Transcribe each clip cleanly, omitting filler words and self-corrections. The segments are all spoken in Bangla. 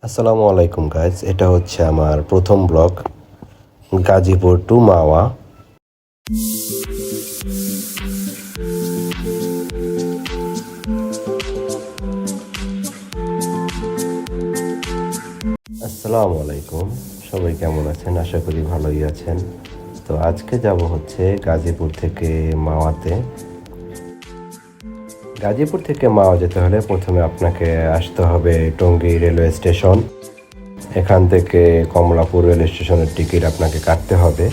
আসসালামু আলাইকুম গাইজ, এটা হচ্ছে আমার প্রথম ব্লগ গাজীপুর টু মাওয়া। আসসালামু আলাইকুম, সবাই কেমন আছেন? আশা করি ভালোই আছেন। তো আজকে যাব হচ্ছে গাজীপুর থেকে মাওয়াতে। গাজীপুর থেকে মাওয়া যেতে হলে প্রথমে আপনাকে আসতে হবে টঙ্গী রেলওয়ে স্টেশন। এখান থেকে কমলাপুর রেল স্টেশনের টিকিট আপনাকে কাটতে হবে।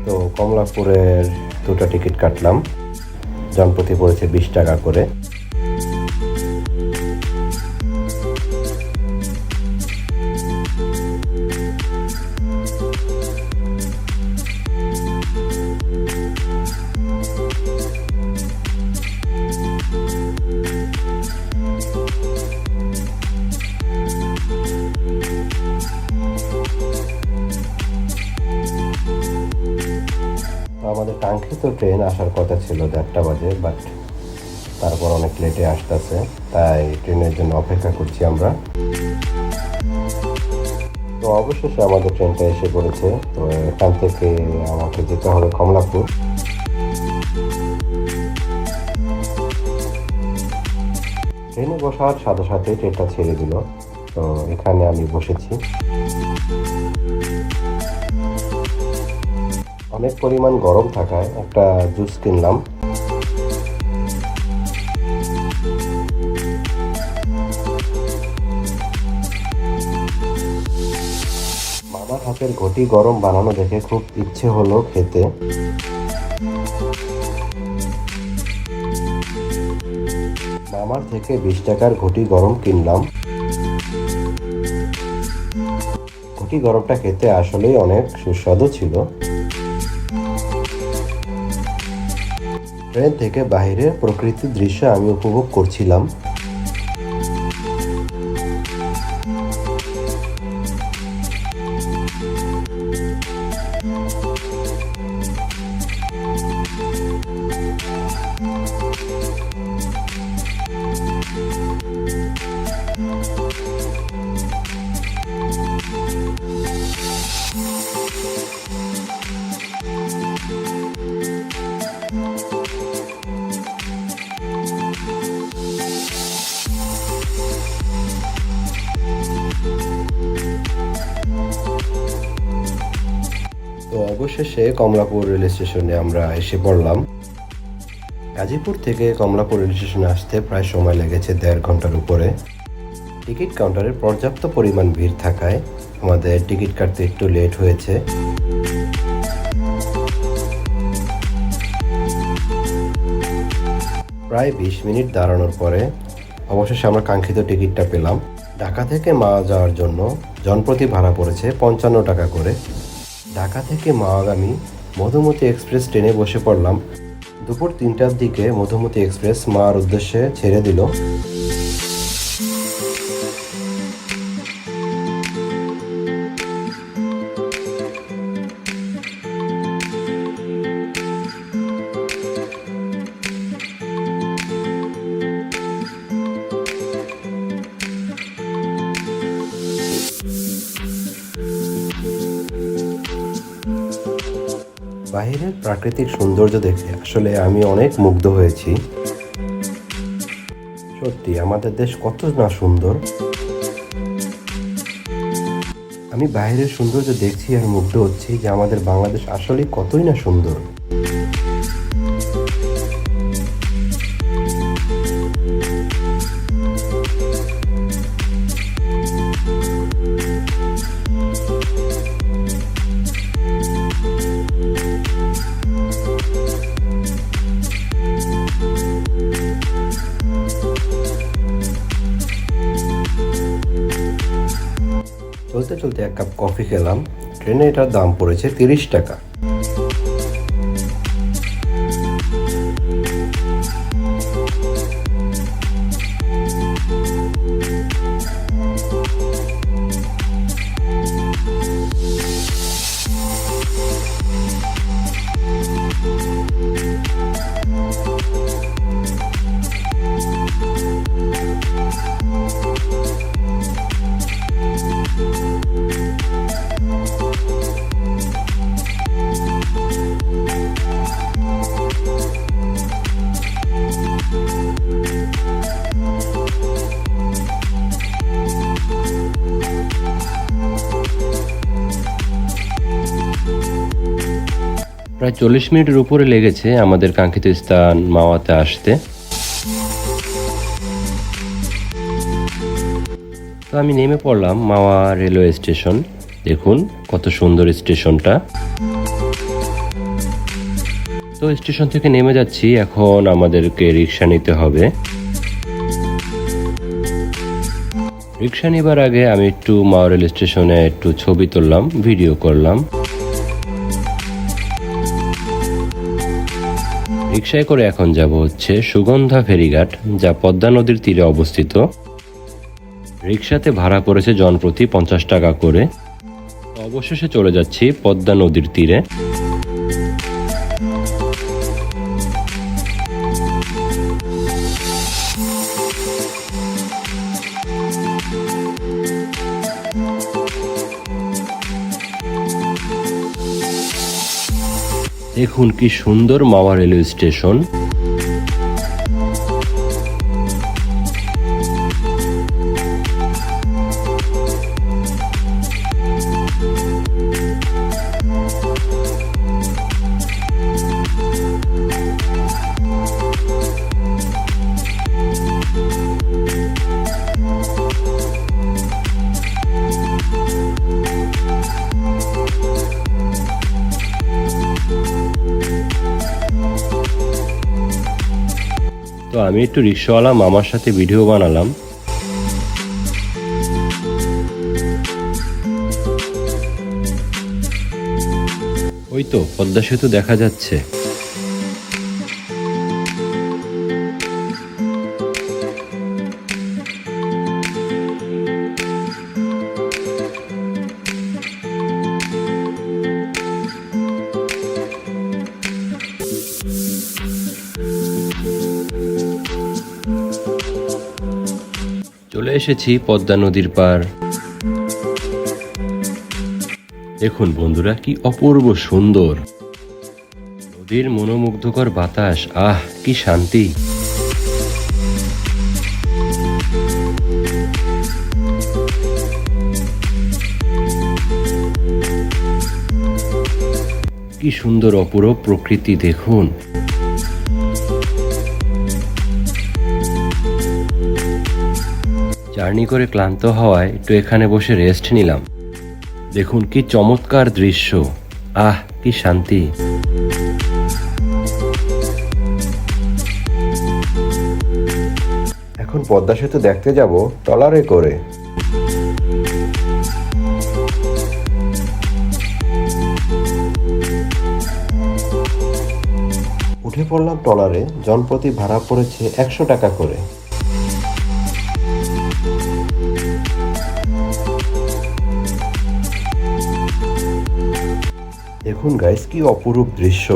তো কমলাপুরের দুটো টিকিট কাটলাম, জনপ্রতি পড়েছে 20 টাকা করে। আমাদের কাঙ্ক্ষিত ট্রেন আসার কথা ছিল 1:30 বাজে, বাট তারপর অনেক লেটে আসতেছে, তাই ট্রেনের জন্য অপেক্ষা করছি আমরা। তো অবশেষে আমাদের ট্রেনটা এসে পড়েছে। তো এখান থেকে আমাকে যেতে হবে কমলাপুর। ট্রেনে বসার সাথে সাথে ট্রেনটা ছেড়ে দিল। তো এখানে আমি বসেছি। অনেক পরিমাণ গরম থাকায় একটা জুস কিনলাম। মামার হাতের ঘটি গরম বানানো দেখে খুব ইচ্ছে হলো খেতে। মামার থেকে 20 টাকার ঘটি গরম কিনলাম। ঘটি গরমটা খেতে আসলেই অনেক সুস্বাদু ছিল। ট্রেন থেকে বাইরের প্রকৃতির দৃশ্য আমি উপভোগ করছিলাম। তো অবশেষে কমলাপুর রেল স্টেশনে আমরা এসে পড়লাম। গাজীপুর থেকে কমলাপুর রেল স্টেশনে আসতে প্রায় সময় লেগেছে 1.5 ঘন্টার উপরে। টিকিট কাউন্টারে পর্যাপ্ত পরিমাণ ভিড় থাকায় আমাদের টিকিট কাটতে একটু লেট হয়েছে। প্রায় 20 মিনিট দাঁড়ানোর পরে অবশেষে আমরা কাঙ্ক্ষিত টিকিটটা পেলাম। ঢাকা থেকে মাওয়া যাওয়ার জন্য জনপ্রতি ভাড়া পড়েছে 55 টাকা করে। ঢাকা থেকে মাওয়াগামী মধুমতি এক্সপ্রেস ট্রেনে বসে পড়লাম। দুপুর 3টার দিকে মধুমতি এক্সপ্রেস মাওয়ার উদ্দেশ্যে ছেড়ে দিল। বাইরের প্রাকৃতিক সৌন্দর্য দেখে আসলে আমি অনেক মুগ্ধ হয়েছি। সত্যি আমাদের দেশ কত না সুন্দর। আমি বাইরের সৌন্দর্য দেখছি আর মুগ্ধ হচ্ছি যে আমাদের বাংলাদেশ আসলে কতই না সুন্দর। চলতে চলতে এক কাপ কফি খেলাম। ট্রেনে এটার দাম পড়েছে 30 টাকা। প্রায় 40 মিনিটের উপরে লেগেছে আমাদের কাঙ্ক্ষিত স্থান মাওয়াতে আসতে। তো আমি নেমে পড়লাম মাওয়া রেলওয়ে স্টেশন। দেখুন কত সুন্দর স্টেশনটা। তো স্টেশন থেকে নেমে যাচ্ছি, এখন আমাদেরকে রিক্সা নিতে হবে। রিক্সা নেবার আগে আমি একটু মাওয়া রেল স্টেশনে একটু ছবি তুললাম, ভিডিও করলাম। রিক্সায় করে এখন যাব হচ্ছে সুগন্ধা ফেরিঘাট, যা পদ্মা নদীর তীরে অবস্থিত। রিক্সাতে ভাড়া পড়েছে জনপ্রতি 50 টাকা করে। অবশেষে চলে যাচ্ছি পদ্মা নদীর তীরে। দেখুন কি সুন্দর মাওয়া রেলওয়ে স্টেশন। তো আমি একটু রিক্সাওয়ালা মামার সাথে ভিডিও বানালাম। ওই তো পদ্মা সেতু দেখা যাচ্ছে। চলে এসেছি পদ্মা নদীর পার। দেখুন বন্ধুরা কি অপূর্ব সুন্দর নদীর মনোমুগ্ধকর বাতাস, আহ কি শান্তি। কি সুন্দর অপূর্ব প্রকৃতি দেখুন। জার্নি করে ক্লান্ত হওয়ায় একটু এখানে বসে রেস্ট নিলাম। দেখুন কি চমৎকার দৃশ্য, আহ কি শান্তি। এখন পদ্মা সেতু দেখতে যাব ট্রলারে করে। উঠে পড়লাম ট্রলারে, জনপ্রতি ভাড়া পড়েছে 100 টাকা করে। দেখুন গাইস কি অপরূপ দৃশ্য।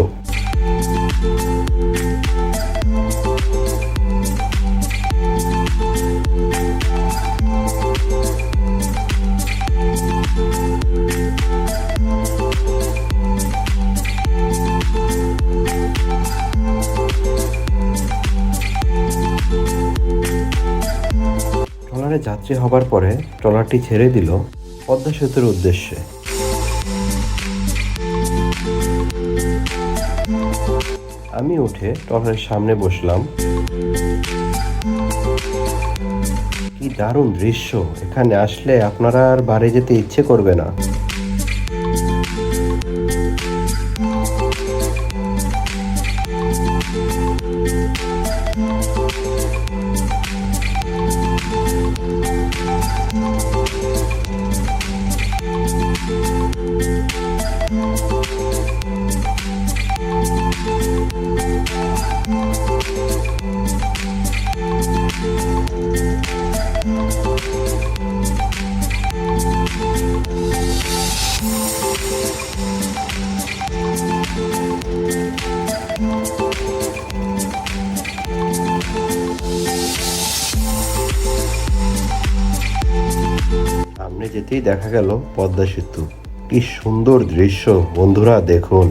ট্রলারে যাত্রী হবার পরে ট্রলারটি ছেড়ে দিল পদ্মা সেতুর উদ্দেশ্যে। আমি উঠে ট্রলারের সামনে বসলাম। কি দারুণ দৃশ্য, এখানে আসলে আপনারা আর বাড়ি যেতে ইচ্ছে করবে না। সামনে যেতেই দেখা গেল পদ্মা সেতু। কি সুন্দর দৃশ্য বন্ধুরা দেখুন।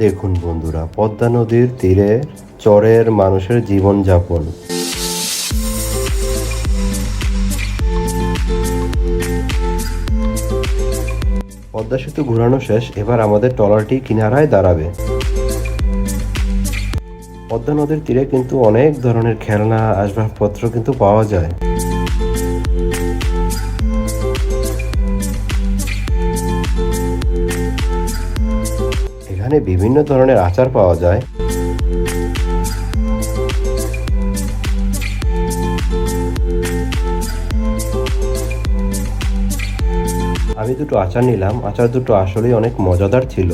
দেখুন বন্ধুরা, পদ্মা নদীর তীরে চরের মানুষের জীবনযাপন। পদ্মা সেতু ঘোরানো শেষ, এবার আমাদের ট্রলারটি কিনারায় দাঁড়াবে। পদ্মা নদীর তীরে কিন্তু অনেক ধরনের খেলনা আসবাবপত্র কিন্তু পাওয়া যায়। এখানে বিভিন্ন ধরনের আচার পাওয়া যায়। আমি দুটো আচার নিলাম, আচার দুটো আসলেই অনেক মজাদার ছিল।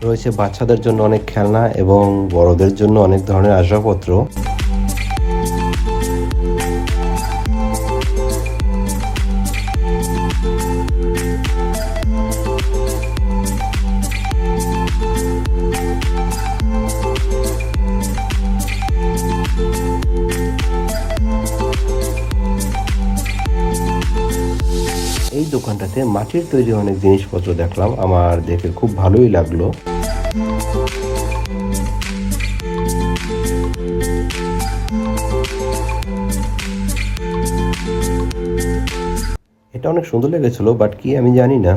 রয়েছে বাচ্চাদের জন্য অনেক খেলনা এবং বড়দের জন্য অনেক ধরনের আসবাবপত্র। এই দোকানটাতে মাটির তৈরি অনেক জিনিসপত্র দেখলাম, আমার দেখে খুব ভালোই লাগলো। এটা অনেক সুন্দর লেগেছিল, বাট কি আমি জানি না।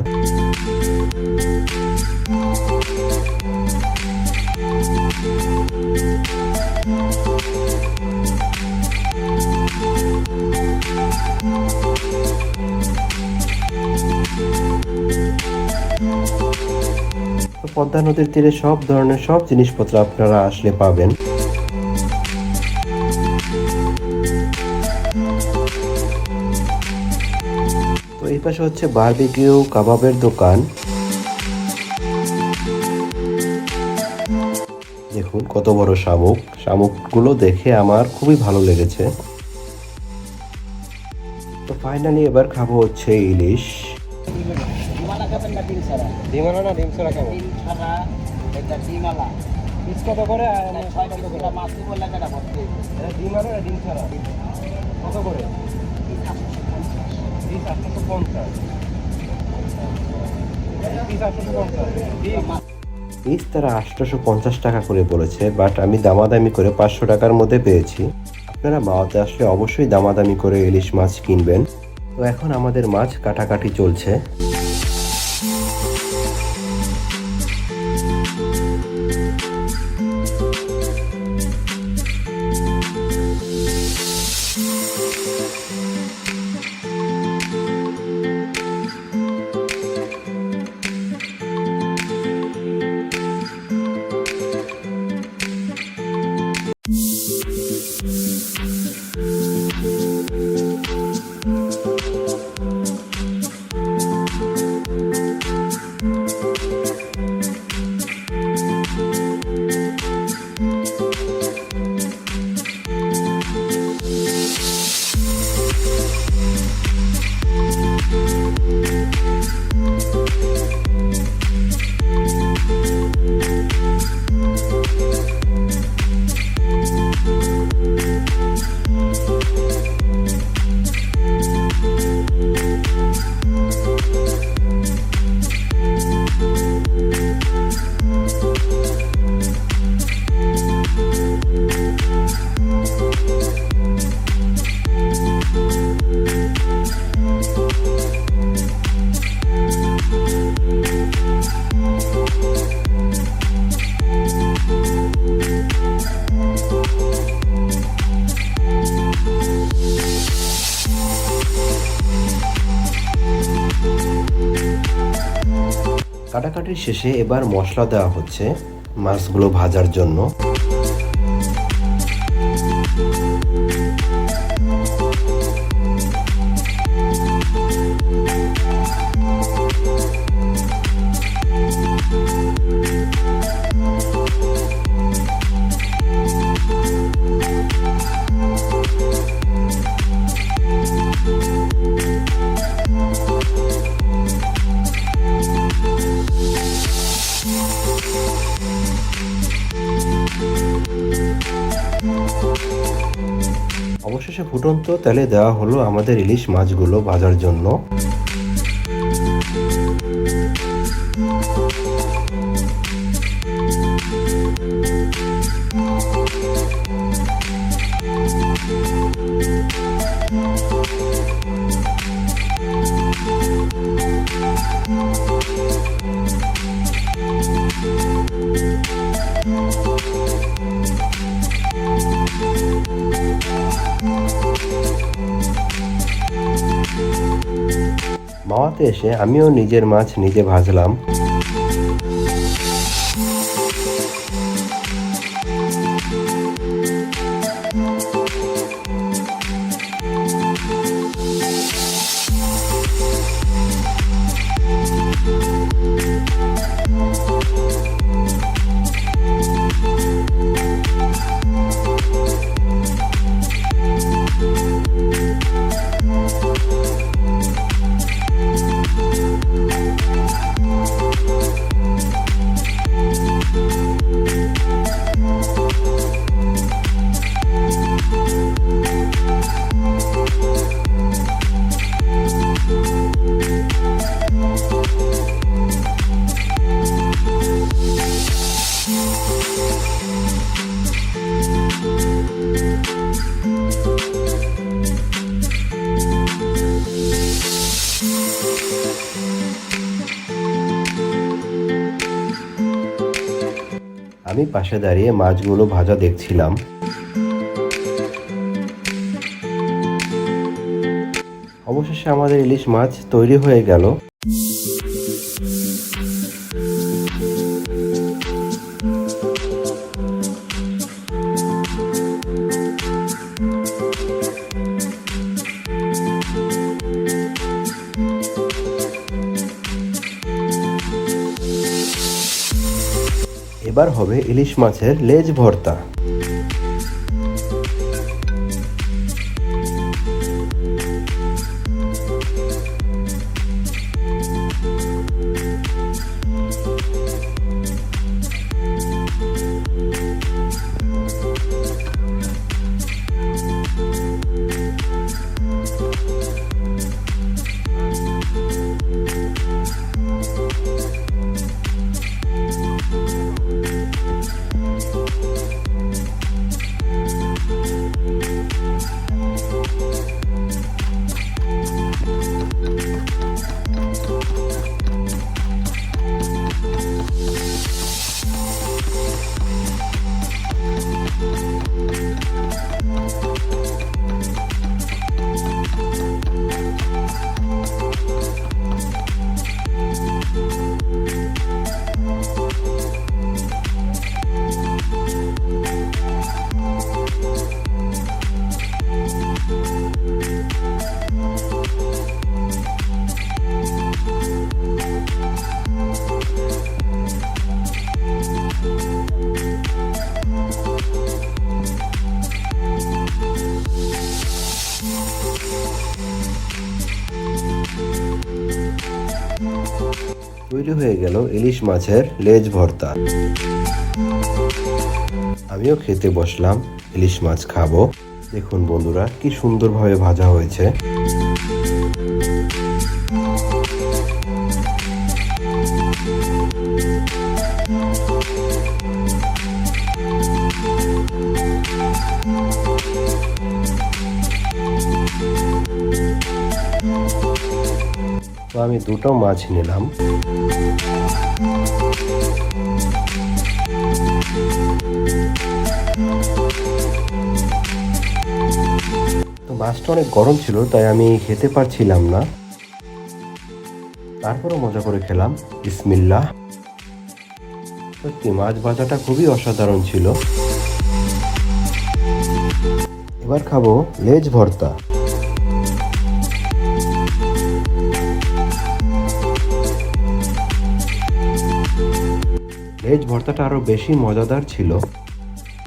পদ্মা নদীর তীরে সব ধরনের সব জিনিসপত্র আপনারা আসলে পাবেন। তো এই পাশে হচ্ছে বারবিকিউ কাবাবের দোকান। দেখুন কত বড় শামুক, শামুকগুলো দেখে আমার খুবই ভালো লেগেছে। তো ফাইনালি এবার খাবো হচ্ছে ইলিশ। ডিমালা না ডিম ছাড়া খাবো? ডিম ছাড়া এটা ডিমালা। পিস কত করে? এটা মাছই বললে এটা ভর্তি। এটা ডিমালা না ডিম ছাড়া? কত করে? পিস 850। পিস 850। পিস তারা 850 টাকা করে বলেছে, বাট আমি দামাদামি করে 500 টাকার মধ্যে পেয়েছি। আপনারা মাওয়াতে আসলে অবশ্যই দামাদামি করে ইলিশ মাছ কিনবেন। তো এখন আমাদের মাছ কাটাকাটি চলছে। কাটাকাটির শেষে এবার মশলা দেওয়া হচ্ছে মাছগুলো ভাজার জন্য। ফুটন্ত তেলে দেওয়া হলো আমাদের ইলিশ মাছগুলো ভাজার জন্য। মাওয়াতে এসে আমিও নিজের মাছ নিজে ভাজলাম। আমি পাশে দাঁড়িয়ে মাছগুলো ভাজা দেখছিলাম। অবশেষে আমাদের ইলিশ মাছ তৈরি হয়ে গেল। এবার হবে ইলিশ মাছের লেজ ভর্তা। তৈরি হয়ে গেল ইলিশ মাছের লেজ ভর্তা। আমিও খেতে বসলাম, ইলিশ মাছ খাবো। দেখুন বন্ধুরা, কি সুন্দরভাবে ভাজা হয়েছে। তো আমি দুটো মাছ নিলাম। তো মাছটা অনেক গরম ছিল, তাই আমি খেতে পারছিলাম না। তারপরও মজা করে খেলাম। বিসমিল্লাহ। সত্যি মাছ ভাজাটা খুবই অসাধারণ ছিল। এবার খাবো লেজ ভর্তা। লেজ ভর্তাটা আরো বেশি মজাদার ছিল।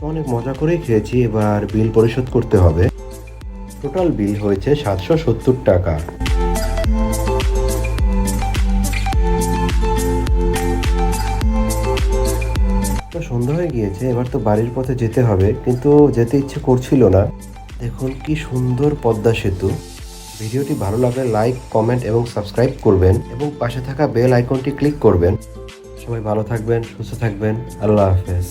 অনেক মজা করেই খেয়েছি। এবার বিল পরিশোধ করতে হবে। টোটাল বিল হয়েছে 770 টাকা। তো সন্ধ্যা হয়ে গিয়েছে, এবার তো বাড়ির পথে যেতে হবে, কিন্তু যেতে ইচ্ছে করছিল না। দেখুন কি সুন্দর পদ্মা সেতু। ভিডিওটি ভালো লাগলে লাইক, কমেন্ট এবং সাবস্ক্রাইব করবেন এবং পাশে থাকা বেল আইকনটি ক্লিক করবেন। সবাই ভালো থাকবেন, সুস্থ থাকবেন। আল্লাহ হাফেজ।